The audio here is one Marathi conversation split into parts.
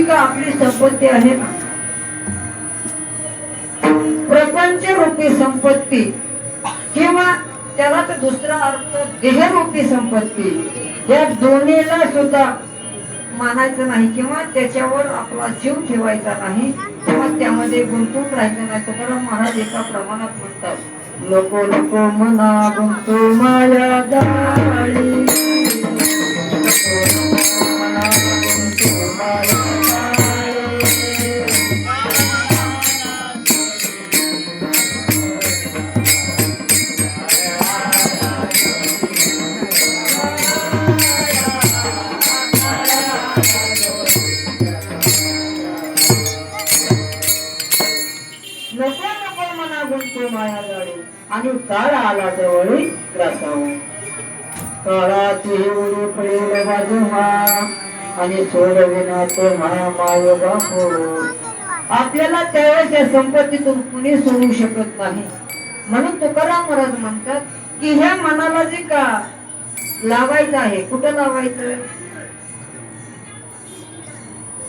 जी का आपली संपत्ती आहे ना, प्रपंच रूपी संपत्ती किंवा त्याला तर दुसरा अर्थ देहरूपी संपत्ती, या दोन्हीला सुद्धा मानायचं नाही किंवा त्याच्यावर आपला जीव ठेवायचा नाही किंवा त्यामध्ये गुंतून राहायचं नाही. तुकाराम महाराज एका प्रमाणात म्हणतात, नको नको मना गुंतू माया जाळी, माया जाळी आणि काळ आला जवळी ग्रासावू, काळाची उडी पडेल बाजूहा आणि सोडविना तो माय बापू. आपल्याला त्यावेळेस या संपत्तीतून कुणी सोडू शकत नाही. म्हणून तुकाराम महाराज म्हणतात की ह्या मनाला जे का लावायचं आहे, कुठं लावायचं?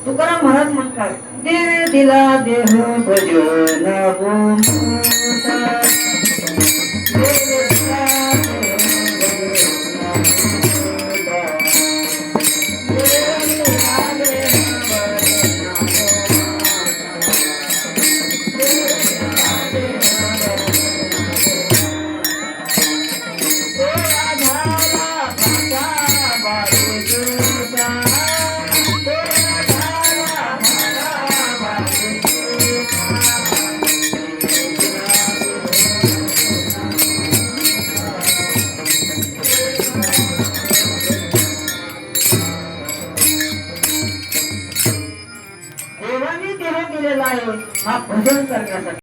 तुकाराम महाराज म्हणतात, देव दिला देह भजन देवाने देह दिलेला आहे हा भजन करण्यासाठी.